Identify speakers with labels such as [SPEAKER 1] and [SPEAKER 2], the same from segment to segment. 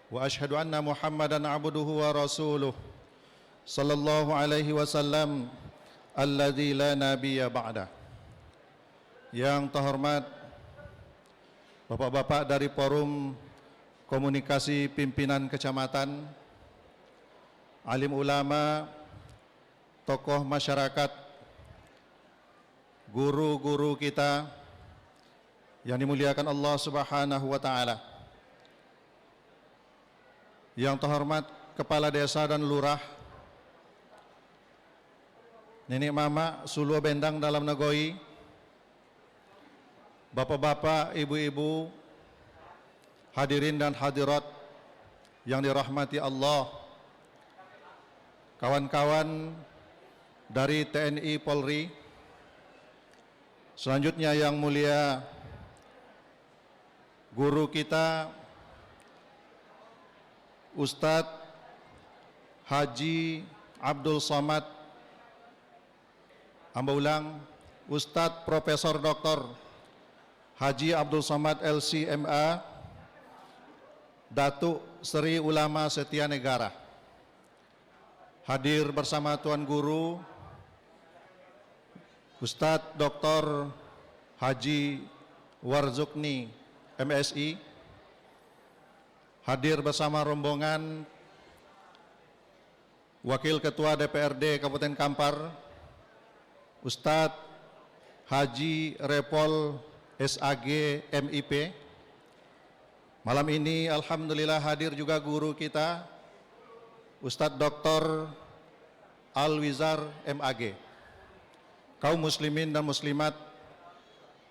[SPEAKER 1] وأشهد أن محمدا عبده ورسوله صلى الله عليه وسلم الذي لا نبي بعده. Yang terhormat Bapak-bapak dari Forum Komunikasi Pimpinan Kecamatan, alim ulama, tokoh masyarakat, guru-guru kita yang dimuliakan Allah Subhanahu wa taala. Yang terhormat Kepala Desa dan Lurah, Nenek Mama Suluh Bendang dalam Negoi, Bapak-bapak, Ibu-ibu, hadirin dan hadirat yang dirahmati Allah, kawan-kawan dari TNI Polri, selanjutnya yang mulia guru kita Ustadz Haji Abdul Somad, hamba ulang, Ustadz Profesor Dr. Haji Abdul Somad LCMA, Datuk Seri Ulama Setia Negara. Hadir bersama Tuan Guru Ustadz Dr. Haji Warzukni MSI. Hadir bersama rombongan Wakil Ketua DPRD Kabupaten Kampar, Ustadz Haji Repol SAG MIP. Malam ini alhamdulillah hadir juga guru kita Ustadz Dr. Alwizar MAG. Kaum muslimin dan muslimat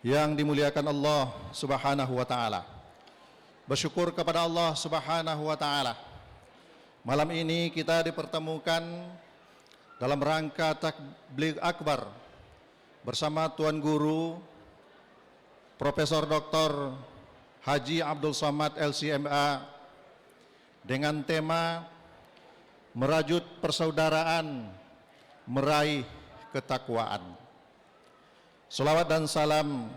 [SPEAKER 1] yang dimuliakan Allah Subhanahu wa taala. Bersyukur kepada Allah Subhanahu wa taala. Malam ini kita dipertemukan dalam rangka Tabligh Akbar bersama Tuan Guru Profesor Dr. Haji Abdul Somad LCMA dengan tema merajut persaudaraan, meraih ketakwaan. Salawat dan salam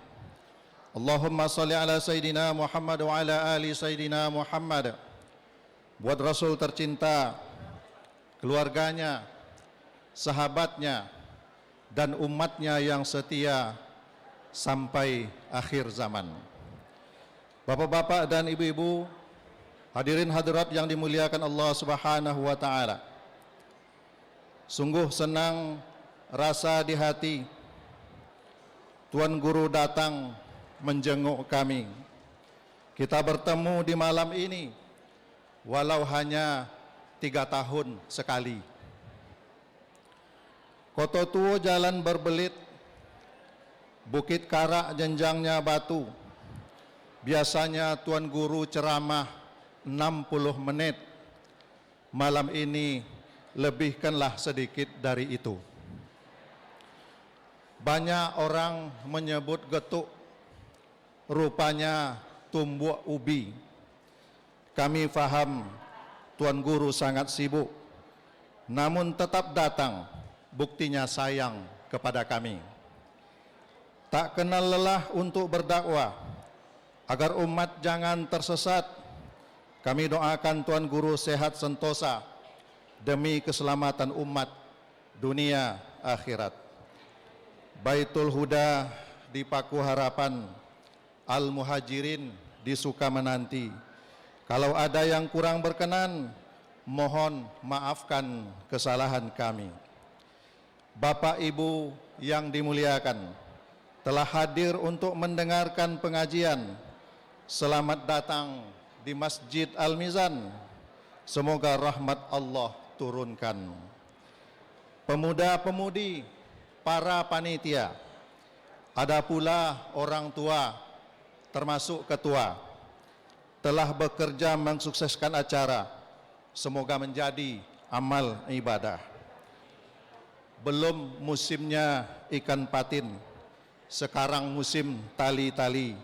[SPEAKER 1] Allahumma salli ala Sayyidina Muhammad wa ala ali Sayyidina Muhammad buat Rasul tercinta, keluarganya, sahabatnya, dan umatnya yang setia sampai akhir zaman. Bapak-bapak dan ibu-ibu, hadirin hadirat yang dimuliakan Allah Subhanahu wa taala. Sungguh senang rasa di hati Tuan Guru datang menjenguk kami. Kita bertemu di malam ini walau hanya 3 tahun sekali. Koto Tuo jalan berbelit, Bukit Karak jenjangnya batu. Biasanya Tuan Guru ceramah 60 menit. Malam ini lebihkanlah sedikit dari itu. Banyak orang menyebut getuk, rupanya tumbuk ubi. Kami faham Tuan Guru sangat sibuk, namun tetap datang, buktinya sayang kepada kami. Tak kenal lelah untuk berdakwah agar umat jangan tersesat. Kami doakan Tuan Guru sehat sentosa demi keselamatan umat dunia akhirat. Baitul Huda di Paku Harapan, Al Muhajirin di Sukamenanti. Kalau ada yang kurang berkenan, mohon maafkan kesalahan kami. Bapak Ibu yang dimuliakan, telah hadir untuk mendengarkan pengajian. Selamat datang di Masjid Al-Mizan. Semoga rahmat Allah turunkan. Pemuda-pemudi, para panitia, ada pula orang tua, termasuk ketua, telah bekerja mensukseskan acara. Semoga menjadi amal ibadah. Belum musimnya ikan patin, sekarang musim tali-tali.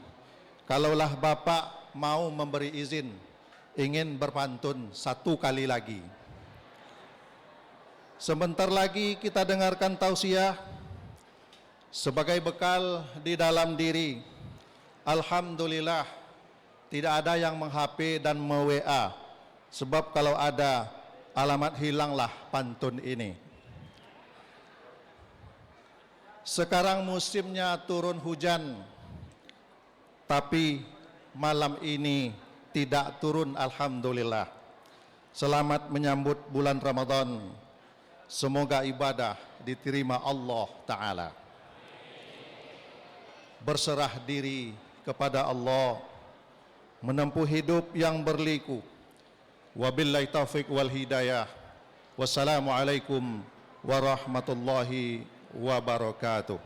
[SPEAKER 1] Kalaulah Bapak mau memberi izin, ingin berpantun 1 kali lagi. Sebentar lagi kita dengarkan tausiah sebagai bekal di dalam diri. Alhamdulillah tidak ada yang meng-HP dan me-WA Sebab kalau ada alamat hilanglah pantun ini. Sekarang musimnya turun hujan, tapi malam ini tidak turun, alhamdulillah. Selamat menyambut bulan Ramadan. Semoga ibadah diterima Allah Ta'ala. Berserah diri kepada Allah, menempuh hidup yang berliku. Wabillahi taufiq wal hidayah. Wassalamualaikum warahmatullahi wabarakatuh.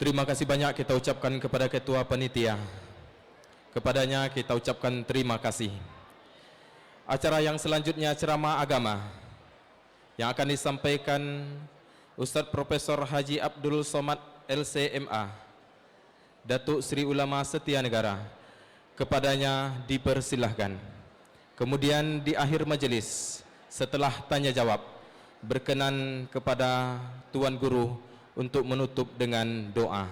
[SPEAKER 2] Terima kasih banyak kita ucapkan kepada Ketua Panitia. Kepadanya kita ucapkan terima kasih. Acara yang selanjutnya ceramah agama yang akan disampaikan Ustadz Profesor Haji Abdul Somad LCMA, Datuk Seri Ulama Setia Negara. Kepadanya dipersilahkan. Kemudian di akhir majelis setelah tanya jawab, berkenan kepada Tuan Guru untuk menutup dengan doa.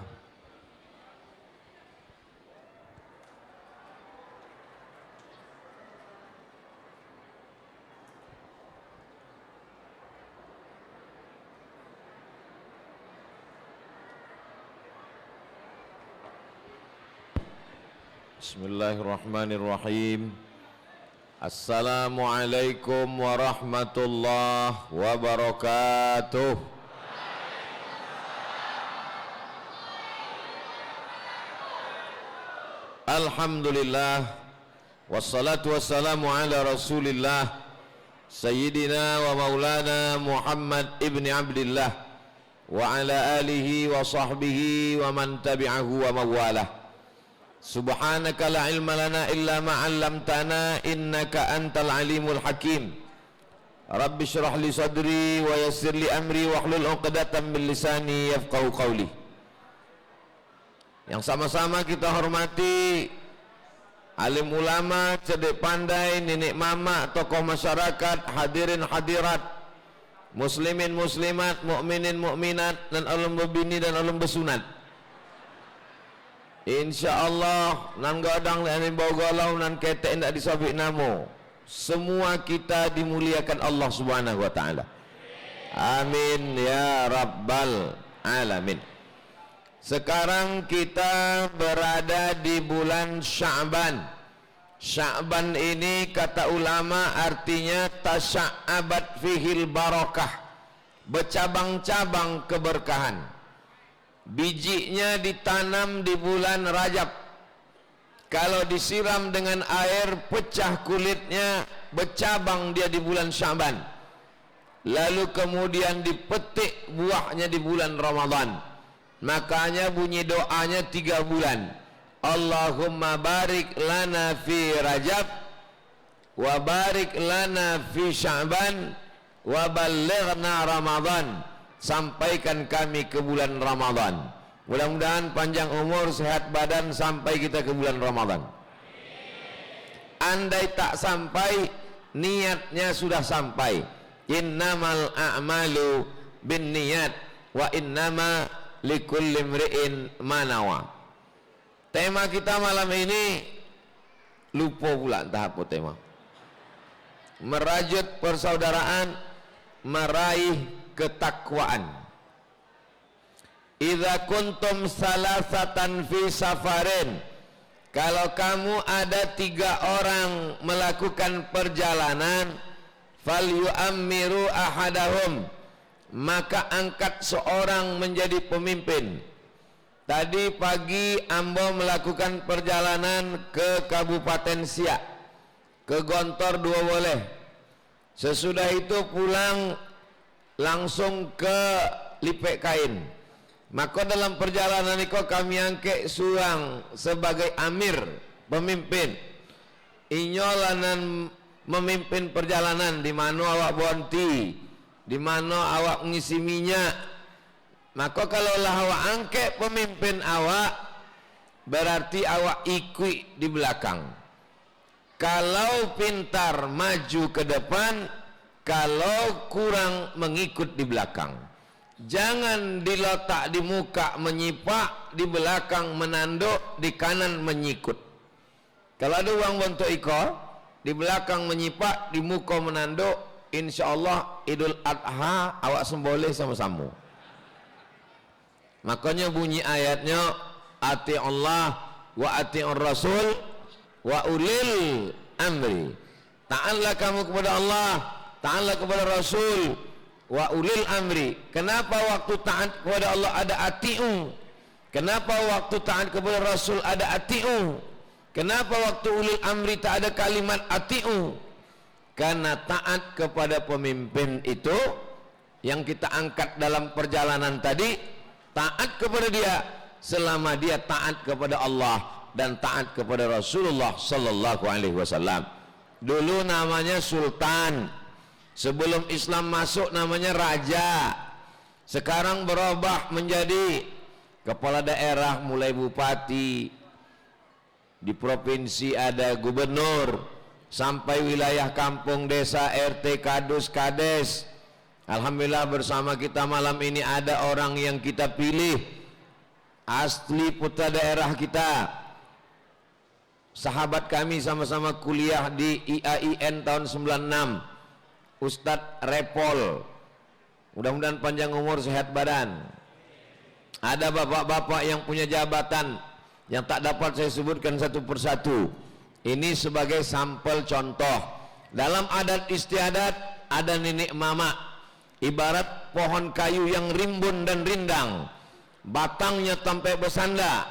[SPEAKER 3] Bismillahirrahmanirrahim. Assalamualaikum warahmatullahi wabarakatuh. Alhamdulillah, wassalatu wassalamu ala rasulillah Sayyidina wa maulana Muhammad ibn Abdillah wa ala alihi wa sahbihi wa man tabi'ahu wa mawalah. Subhanaka la ilma lana illa ma'allamtana innaka antal alimul hakim. Rabbi syrah li sadri wa yassir li amri wa hlul uqdatan min lisani yafqahu qawli. Yang sama-sama kita hormati alim ulama, cerdik pandai, nenek mama, tokoh masyarakat, hadirin hadirat, muslimin muslimat, mukminin mukminat, dan ulun berbini dan ulun bersunat. InsyaAllah nan gadang dan bau galau nan ketek ndak disabik namo. Semua kita dimuliakan Allah Subhanahu wa taala. Amin ya rabbal alamin. Sekarang kita berada di bulan Sya'ban. Sya'ban ini kata ulama artinya tasya'abat fihil barakah, bercabang-cabang keberkahan. Bijinya ditanam di bulan Rajab. Kalau disiram dengan air pecah kulitnya, bercabang dia di bulan Sya'ban. Lalu kemudian dipetik buahnya di bulan Ramadan. Makanya bunyi doanya 3 bulan. Allahumma barik lana fi Rajab wa barik lana fi Sya'ban wa ballighna Ramadan. Sampaikan kami ke bulan Ramadan. Mudah-mudahan panjang umur, sehat badan sampai kita ke bulan Ramadan. Andai tak sampai, niatnya sudah sampai. Innamal a'malu bin niyat wa innama likulli imri'in manawa. Tema kita malam ini lupa pula entah apa tema. Merajut persaudaraan, meraih ketakwaan. Idza kuntum salasatan fi safarin, kalau kamu ada 3 orang melakukan perjalanan, fal yu'ammiru ahadahum, maka angkat seorang menjadi pemimpin. Tadi pagi ambo melakukan perjalanan ke Kabupaten Siak, ke Gontor 2 boleh. Sesudah itu pulang langsung ke Lipek Kain. Maka dalam perjalanan itu kami angke suang sebagai amir, pemimpin. Inyolanan memimpin perjalanan, di mana awak bonti, di mana awak ngisi minyak. Maka kalau lah awak angke pemimpin awak, berarti awak ikut di belakang. Kalau pintar maju ke depan, kalau kurang mengikut di belakang. Jangan diletak di muka menyipak, di belakang menanduk, di kanan menyikut. Kalau ada orang bentuk iko, di belakang menyipak, di muka menanduk, insya Allah Idul Adha awak semboleh sama-sama. Makanya bunyi ayatnya, ati Allah wa ati'ur Rasul wa ulil amri. Taatlah kamu kepada Allah, taatlah kepada Rasul, wa ulil amri. Kenapa waktu taat kepada Allah ada ati'u? Kenapa waktu taat kepada Rasul ada ati'u? Kenapa waktu ulil amri tak ada kalimat ati'u? Karena taat kepada pemimpin itu yang kita angkat dalam perjalanan tadi, taat kepada dia selama dia taat kepada Allah dan taat kepada Rasulullah sallallahu alaihi wasallam. Dulu namanya sultan, sebelum Islam masuk namanya raja. Sekarang berubah menjadi kepala daerah, mulai bupati, di provinsi ada gubernur, sampai wilayah kampung, desa, RT, kadus, kades. Alhamdulillah bersama kita malam ini ada orang yang kita pilih asli putra daerah kita, sahabat kami, sama-sama kuliah di IAIN tahun 96, Ustadz Repol. Mudah-mudahan panjang umur, sehat badan. Ada bapak-bapak yang punya jabatan yang tak dapat saya sebutkan satu persatu. Ini sebagai sampel contoh. Dalam adat istiadat ada nenek mama, ibarat pohon kayu yang rimbun dan rindang, batangnya sampai bersanda,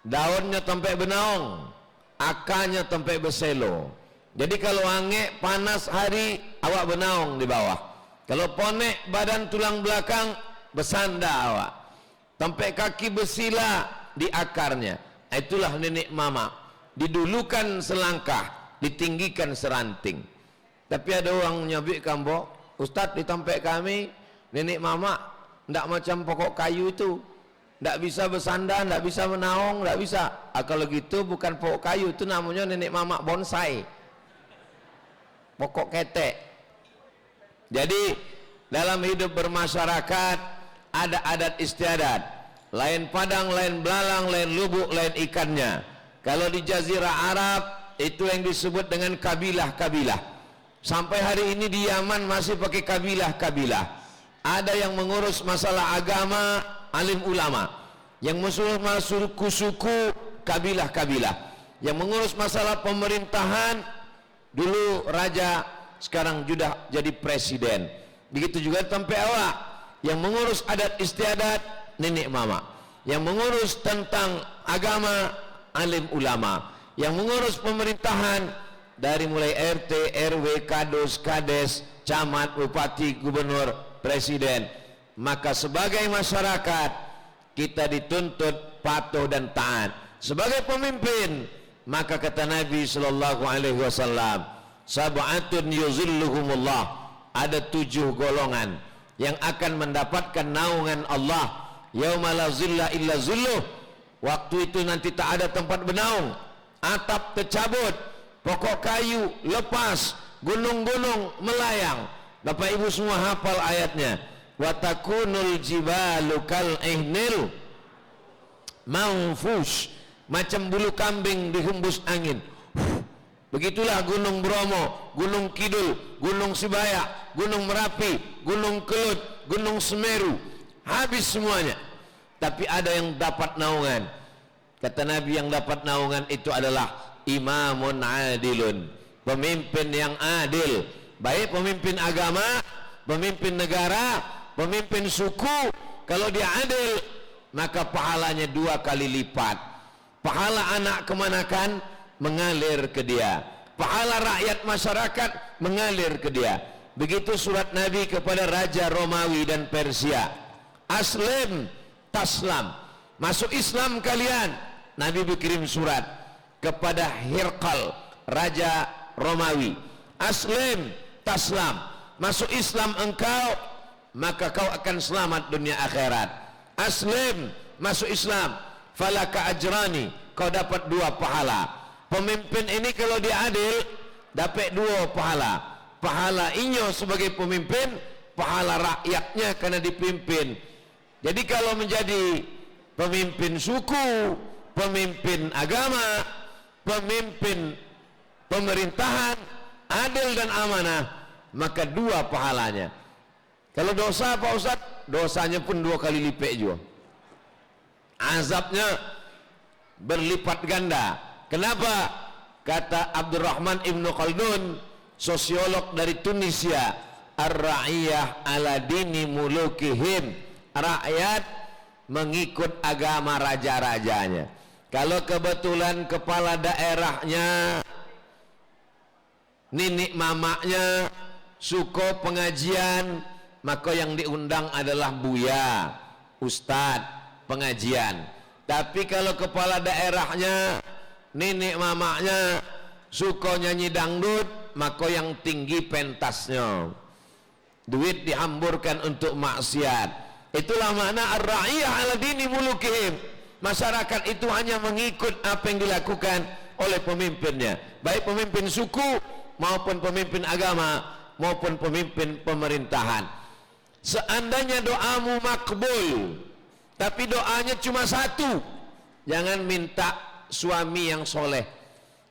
[SPEAKER 3] daunnya sampai benaung, akarnya sampai berselo. Jadi kalau angin panas hari, awak benaung di bawah. Kalau ponek badan tulang belakang, bersanda awak. Sampai kaki bersila di akarnya. Itulah nenek mama. Didulukan selangkah, ditinggikan seranting. Tapi ada orang nyabik kambo, Ustadz di tempat kami nenek mama tidak macam pokok kayu itu, tidak bisa bersandar, tidak bisa menaung, tidak bisa. Kalau gitu bukan pokok kayu, itu namanya nenek mama bonsai, pokok ketek. Jadi dalam hidup bermasyarakat ada adat istiadat, lain padang, lain belalang, lain lubuk, lain ikannya. Kalau di Jazirah Arab itu yang disebut dengan kabilah-kabilah. Sampai hari ini di Yaman masih pakai kabilah-kabilah. Ada yang mengurus masalah agama, alim ulama. Yang mengurus suku-suku, kabilah-kabilah. Yang mengurus masalah pemerintahan, dulu raja, sekarang sudah jadi presiden. Begitu juga sampai awak. Yang mengurus adat istiadat, nenek mama. Yang mengurus tentang agama, alim ulama. Yang mengurus pemerintahan, dari mulai RT, RW, kadus, kades, camat, bupati, gubernur, presiden. Maka sebagai masyarakat kita dituntut patuh dan taat. Sebagai pemimpin, maka kata Nabi sallallahu alaihi wasallam, sab'atun yuzilluhumullah, ada 7 golongan yang akan mendapatkan naungan Allah. Yauma la zilla illa zilluh, waktu itu nanti tak ada tempat bernaung, atap tercabut, pokok kayu lepas, gunung-gunung melayang. Bapak Ibu semua hafal ayatnya. Wa takunul jibalu kal ihnil manfush, macam bulu kambing dihembus angin. Begitulah Gunung Bromo, Gunung Kidul, Gunung Sibayak, Gunung Merapi, Gunung Kelut, Gunung Semeru, habis semuanya. Tapi ada yang dapat naungan. Kata Nabi, yang dapat naungan itu adalah imamun adilun, pemimpin yang adil. Baik pemimpin agama, pemimpin negara, pemimpin suku. Kalau dia adil, maka pahalanya 2 kali lipat. Pahala anak kemanakan mengalir ke dia, pahala rakyat masyarakat mengalir ke dia. Begitu surat Nabi kepada Raja Romawi dan Persia, aslim taslam, masuk Islam kalian. Nabi berkirim surat kepada Hirqal, Raja Romawi, aslim taslam, masuk Islam engkau, maka kau akan selamat dunia akhirat. Aslim, masuk Islam, falaka ajrani, kau dapat 2 pahala. Pemimpin ini kalau dia adil dapat 2 pahala. Pahala inyo sebagai pemimpin, pahala rakyatnya karena dipimpin. Jadi kalau menjadi pemimpin suku, pemimpin agama, pemimpin pemerintahan, adil dan amanah, maka 2 pahalanya. Kalau dosa Pak Ustaz, dosanya pun 2 kali lipat juga, azabnya berlipat ganda. Kenapa? Kata Abdurrahman Ibn Khaldun, sosiolog dari Tunisia, ar-ra'iyah ala dini mulukihim, rakyat mengikut agama raja-rajanya. Kalau kebetulan kepala daerahnya, nenek mamaknya suka pengajian, maka yang diundang adalah buya, ustadz, pengajian. Tapi kalau kepala daerahnya, nenek mamaknya suka nyanyi dangdut, maka yang tinggi pentasnya, duit dihamburkan untuk maksiat. Itulah makna ar-ra'iyah ala dini mulukihim. Masyarakat itu hanya mengikut apa yang dilakukan oleh pemimpinnya, baik pemimpin suku maupun pemimpin agama maupun pemimpin pemerintahan. Seandainya doamu makbul, tapi doanya cuma 1, jangan minta suami yang soleh.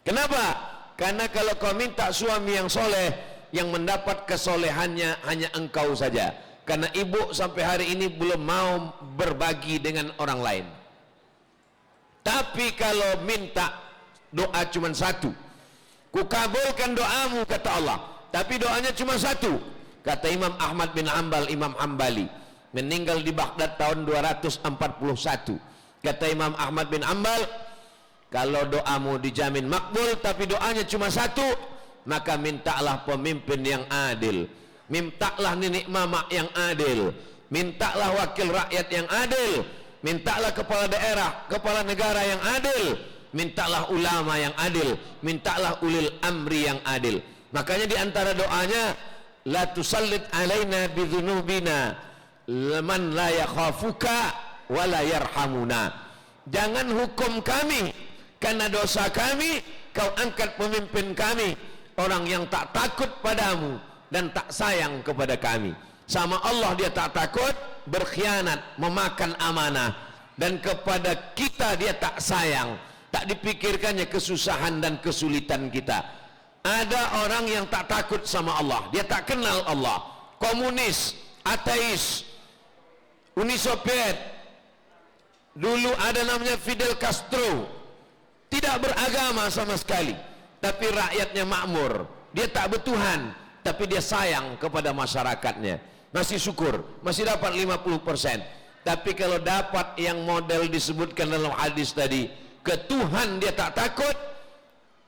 [SPEAKER 3] Kenapa? Karena kalau kau minta suami yang soleh, yang mendapat kesolehannya hanya engkau saja. Karena ibu sampai hari ini belum mau berbagi dengan orang lain. Tapi kalau minta doa cuma 1, kukabulkan doamu, kata Allah. Tapi doanya cuma 1. Kata Imam Ahmad bin Hanbal, Imam Hambali, meninggal di Baghdad tahun 241. Kata Imam Ahmad bin Hanbal, kalau doamu dijamin makbul tapi doanya cuma 1, maka mintalah pemimpin yang adil, mintalah nenek mama yang adil, mintalah wakil rakyat yang adil, mintalah kepala daerah, kepala negara yang adil, mintalah ulama yang adil, mintalah ulil amri yang adil. Makanya di antara doanya, la tusallit alaina bidzunubina man la yakhafuka wa la yarhamuna. Jangan hukum kami karena dosa kami, kau angkat pemimpin kami orang yang tak takut padamu dan tak sayang kepada kami. Sama Allah dia tak takut berkhianat, memakan amanah, dan kepada kita dia tak sayang, tak dipikirkannya kesusahan dan kesulitan kita. Ada orang yang tak takut sama Allah, dia tak kenal Allah, komunis, ateis, Uni Soviet, dulu ada namanya Fidel Castro, tidak beragama sama sekali, tapi rakyatnya makmur. Dia tak bertuhan, tapi dia sayang kepada masyarakatnya. Masih syukur, masih dapat 50%. Tapi kalau dapat yang model disebutkan dalam hadis tadi, ke Tuhan dia tak takut,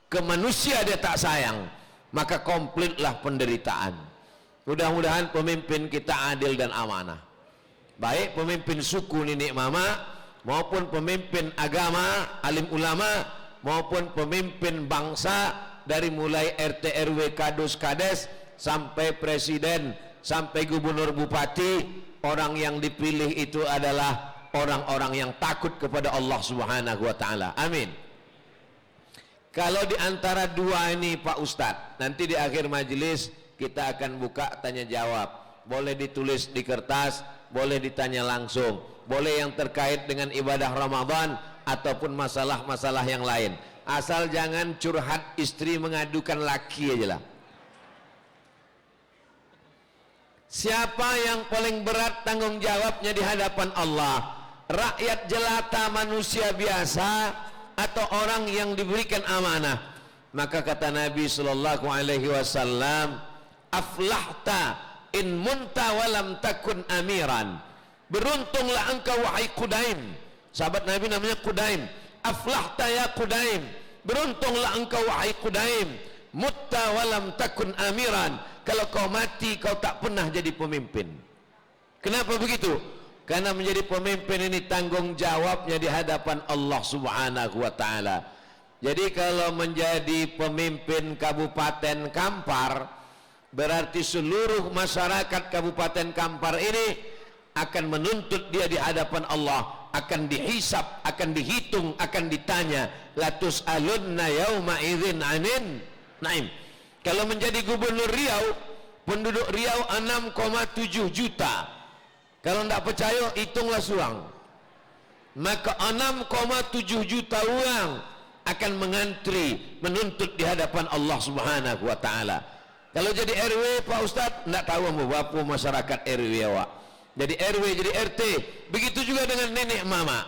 [SPEAKER 3] ke manusia dia tak sayang, maka komplitlah penderitaan. Mudah-mudahan pemimpin kita adil dan amanah, baik pemimpin suku nenek mama maupun pemimpin agama, alim ulama, maupun pemimpin bangsa, dari mulai RT RW kadus kades sampai presiden sampai gubernur bupati, orang yang dipilih itu adalah orang-orang yang takut kepada Allah Subhanahu wa taala. Amin. Kalau di antara 2 ini Pak Ustadz, nanti di akhir majelis kita akan buka tanya jawab. Boleh ditulis di kertas, boleh ditanya langsung, boleh yang terkait dengan ibadah Ramadan ataupun masalah-masalah yang lain. Asal jangan curhat istri mengadukan laki aja lah. Siapa yang paling berat tanggung jawabnya di hadapan Allah? Rakyat jelata, manusia biasa, atau orang yang diberikan amanah? Maka kata Nabi sallallahu alaihi wasallam, aflahta in munta walam takun amiran. beruntunglah engkau wahai Qudaim. Sahabat Nabi namanya Qudaim. Aflahta ya Qudaim, beruntunglah engkau wahai Qudaim. Mutta walam takun amiran, kalau kau mati kau tak pernah jadi pemimpin. Kenapa begitu? Karena menjadi pemimpin ini tanggung jawabnya di hadapan Allah Subhanahu wa taala. Jadi kalau menjadi pemimpin Kabupaten Kampar, berarti seluruh masyarakat Kabupaten Kampar ini akan menuntut dia di hadapan Allah, akan dihisap, akan dihitung, akan ditanya. Latus alunna yauma idzin anin naim. Kalau menjadi gubernur Riau, penduduk Riau 6,7 juta. Kalau tidak percaya, hitunglah suang. Maka 6,7 juta orang akan mengantri menuntut di hadapan Allah Subhanahu wa taala. Kalau jadi RW Pak Ustaz, tidak tahu berapa masyarakat RW awak. Jadi RW, jadi RT, begitu juga dengan nenek mama.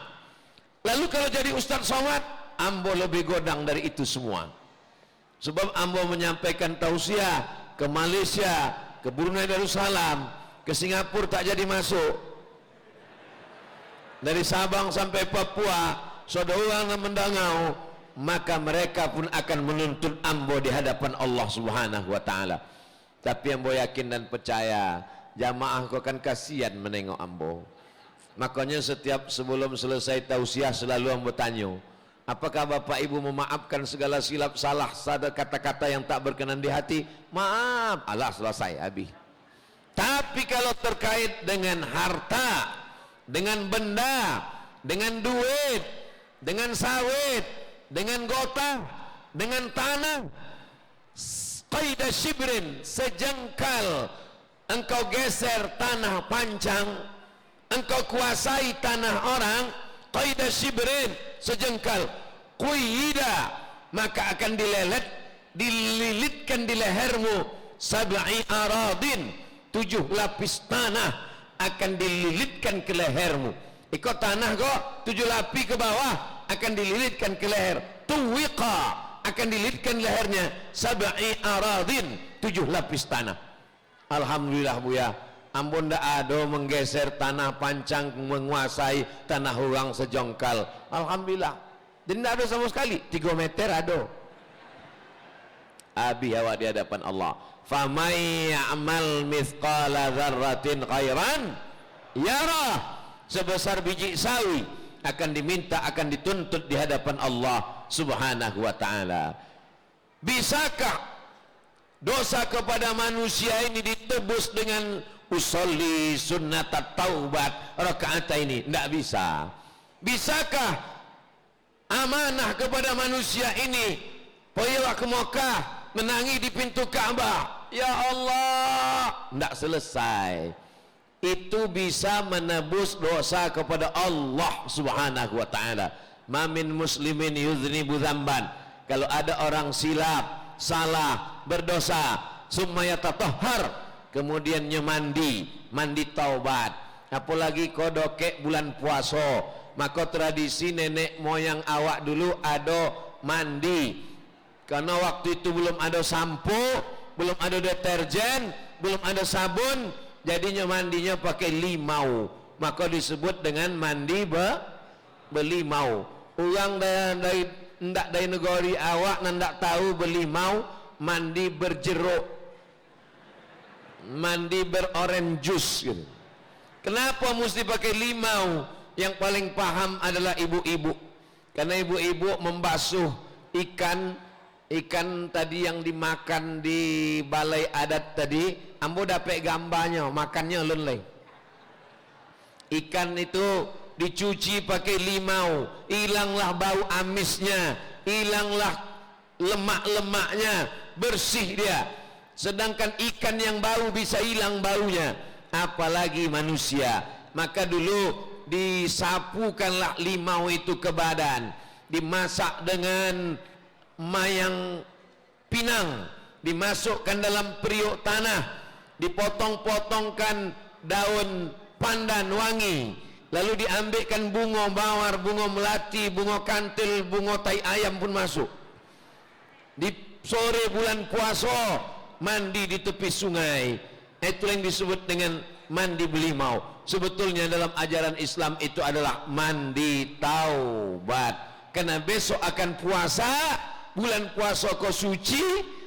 [SPEAKER 3] Lalu kalau jadi Ustaz Somad, ambo lebih godang dari itu semua. Sebab ambo menyampaikan tausiah ke Malaysia, ke Brunei Darussalam, ke Singapura tak jadi masuk. Dari Sabang sampai Papua, saudara yang mendangau, maka mereka pun akan menuntut ambo di hadapan Allah Subhanahu wa taala. Tapi ambo yakin dan percaya, jamaah kau kan kasihan menengok ambo. Makanya setiap sebelum selesai tausiah selalu ambo tanya, apakah bapak ibu memaafkan segala silap salah kata-kata yang tak berkenan di hati? Maaf, alah selesai habis. Tapi kalau terkait dengan harta, dengan benda, dengan duit, dengan sawit, dengan gota, dengan tanah, qaida shibrin, sejengkal engkau geser tanah panjang, engkau kuasai tanah orang, qaida shibrin, sejengkal, quyida, maka akan dililitkan di lehermu sab'i aradin, 7 lapis tanah akan dililitkan ke lehermu. Ikut tanah kok 7 lapis ke bawah akan dililitkan ke leher. Tuwiqa, akan dililitkan lehernya sab'i aradin, 7 lapis tanah. Alhamdulillah Buya, ampun ndak ada menggeser tanah pancang, menguasai tanah orang sejongkal. Alhamdulillah. Dan tidak ada sama sekali. 3 meter ada. Abi awak di hadapan Allah. Famay ya'mal mithqala dzarratin khairan yarah. Sebesar biji sawi akan diminta, akan dituntut di hadapan Allah Subhanahu wa taala. Bisakah dosa kepada manusia ini ditebus dengan usolli sunnat taubat rakaat ini? Tidak bisa. Bisakah amanah kepada manusia ini pergilah ke Mekah, menangi di pintu Ka'bah, ya Allah, tidak selesai. Itu bisa menebus dosa kepada Allah Subhanahu wa taala. Ma min muslimin yuznibu dzamban, kalau ada orang silap, salah, berdosa, summa yatatahhar, kemudiannya mandi taubat, apalagi kodokek bulan puasa, maka tradisi nenek moyang awak dulu ada mandi, karena waktu itu belum ada sampo, belum ada deterjen, belum ada sabun, jadinya mandinya pakai limau, maka disebut dengan mandi belimau. Orang dari negeri awak nandak tahu belimau, mandi berjeruk, mandi berorange juice gitu. Kenapa mesti pakai limau? Yang paling paham adalah ibu-ibu, karena ibu-ibu membasuh ikan tadi yang dimakan di balai adat tadi. Ambo dapat gambarnya, makannya lelai. Ikan itu dicuci pakai limau, hilanglah bau amisnya, hilanglah lemak-lemaknya, bersih dia. Sedangkan ikan yang bau bisa hilang baunya, apalagi manusia. Maka dulu disapukanlah limau itu ke badan, dimasak dengan mayang pinang, dimasukkan dalam periuk tanah, dipotong-potongkan daun pandan wangi, lalu diambilkan bunga mawar, bunga melati, bunga kantil, bunga tai ayam pun masuk. Di sore bulan puasa mandi di tepi sungai, itu yang disebut dengan mandi belimau. Sebetulnya dalam ajaran Islam itu adalah mandi taubat. Karena besok akan puasa, bulan puasa kau suci,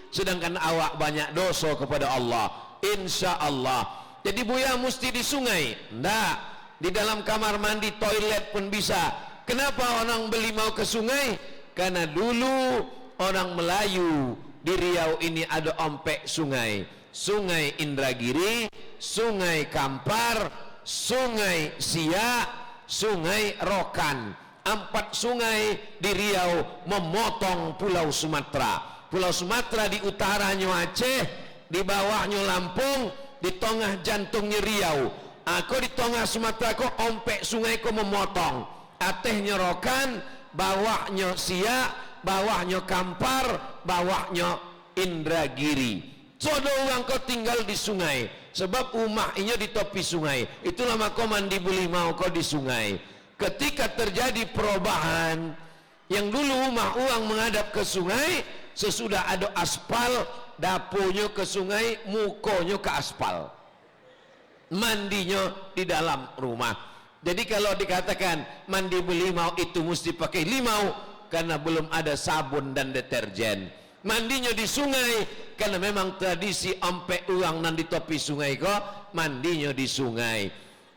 [SPEAKER 3] sedangkan awak banyak dosa kepada Allah. Insya Allah. Jadi Buya mesti di sungai? Enggak. Di dalam kamar mandi, toilet pun bisa. Kenapa orang beli mau ke sungai? Karena dulu orang Melayu di Riau ini ada ompek sungai. Sungai Indragiri, Sungai Kampar, Sungai Siak, Sungai Rokan. 4 sungai di Riau memotong Pulau Sumatera. Pulau Sumatera di utaranya Aceh, di bawahnya Lampung, di tengah jantungnya Riau. Aku di tengah Sumatera kok ompek sungai kok memotong. Atehnya Rokan, bawahnya Siak, bawahnya Kampar, bawahnya Indragiri. Sodo orang kau tinggal di sungai, sebab rumahnya di tepi sungai. Itulah maka mandi boleh mau kau di sungai. Ketika terjadi perubahan, yang dulu rumah orang menghadap ke sungai, sesudah ada aspal, dapurnya ke sungai, mukonya ke aspal, mandinya di dalam rumah. Jadi kalau dikatakan mandi berlimau itu mesti pakai limau, karena belum ada sabun dan deterjen. Mandinya di sungai karena memang tradisi ompek uang nan di tepi sungai kok mandinya di sungai.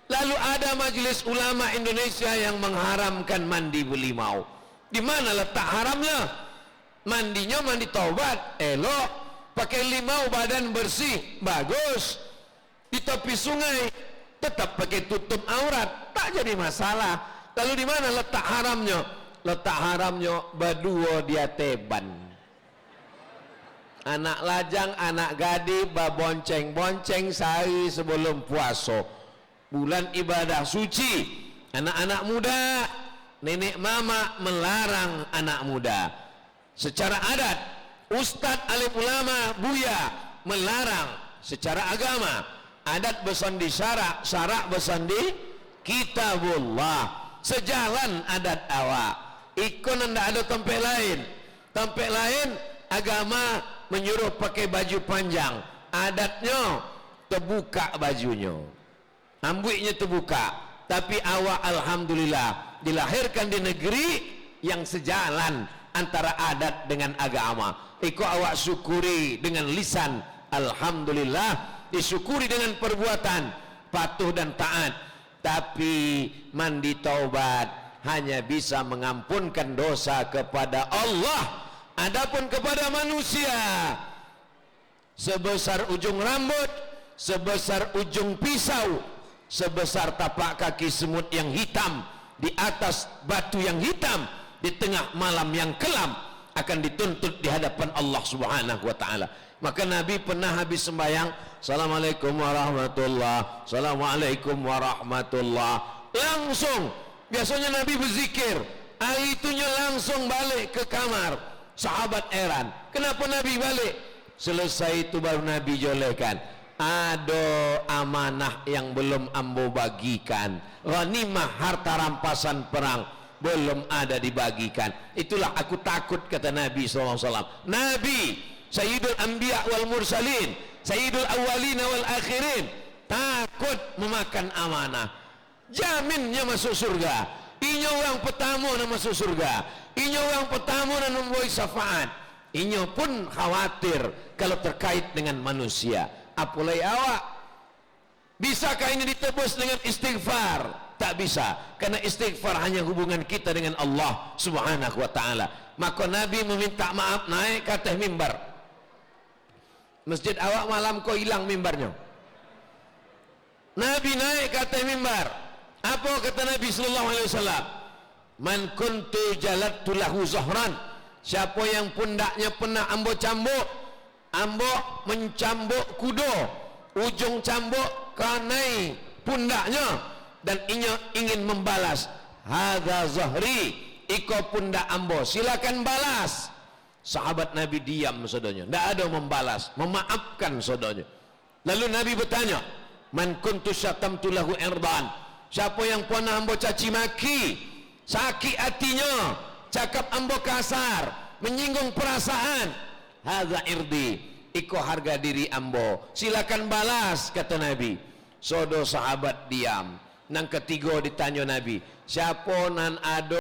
[SPEAKER 3] Lalu ada Majelis Ulama Indonesia yang mengharamkan mandi berlimau. Di mana letak haramnya? Mandinya mandi taubat, elok, pakai limau badan bersih, bagus. Di tepi sungai tetap pakai tutup aurat, tak jadi masalah. Lalu di mana letak haramnya? Letak haramnya berdua dia teban. Anak lajang, anak gadi, babonceng-bonceng sehari sebelum puasa. Bulan ibadah suci. Anak-anak muda, nenek mama melarang anak muda. Secara adat, ustadz alim ulama, buya melarang secara agama. Adat beson di syarak, syarak beson di kitabullah. Sejalan adat awak. Ikon anda ada tempat lain. Tempat lain agama menyuruh pakai baju panjang, adatnya terbuka bajunya, rambutnya terbuka. Tapi awak alhamdulillah dilahirkan di negeri yang sejalan antara adat dengan agama. Iko awak syukuri dengan lisan alhamdulillah, disyukuri dengan perbuatan patuh dan taat. Tapi mandi taubat hanya bisa mengampunkan dosa kepada Allah. Adapun kepada manusia, sebesar ujung rambut, sebesar ujung pisau, sebesar tapak kaki semut yang hitam, di atas batu yang hitam, di tengah malam yang kelam, akan dituntut di hadapan Allah Subhanahu wa ta'ala. Maka Nabi pernah habis sembahyang, Assalamualaikum warahmatullah, Assalamualaikum warahmatullah, langsung, biasanya Nabi berzikir, hari itunya langsung balik ke kamar. Sahabat heran, kenapa Nabi balik? Selesai itu baru Nabi jolehkan, ada amanah yang belum ambo bagikan, ghanimah harta rampasan perang belum ada dibagikan. Itulah aku takut, kata Nabi SAW. Nabi Sayyidul Anbiya wal Mursalin, Sayyidul Awwalin wal Akhirin, takut memakan amanah. Jaminnya masuk surga. Inyo orang pertama nak masuk surga. Inyo orang pertama nak membawa syafaat. Inyo pun khawatir kalau terkait dengan manusia. Apalagi awak. Bisakah ini ditebus dengan istighfar? Tak bisa. Karena istighfar hanya hubungan kita dengan Allah Subhanahu wa ta'ala. Maka Nabi meminta maaf naik ke atas mimbar. Masjid awak malam kau hilang mimbarnya. Nabi naik ke atas mimbar. Apa kata Nabi sallallahu alaihi wasallam? Man kuntu jalattu lahu zahran. Siapa yang pundaknya pernah ambo cambuk, ambo mencambuk kuda, ujung cambuk kanai pundaknya, dan ingin membalas, hadza zahri, iko pundak ambo, silakan balas. Sahabat Nabi diam saudaranya, tidak ada membalas, memaafkan saudaranya. Lalu Nabi bertanya, man kuntu syatamtu lahu irdan. Siapa yang pernah ambo caci maki, sakit hatinya, cakap ambo kasar, menyinggung perasaan, hadza irdi, iko harga diri ambo, silakan balas, kata Nabi. Sodo sahabat diam. Nang ketiga ditanya Nabi, siapa nan ado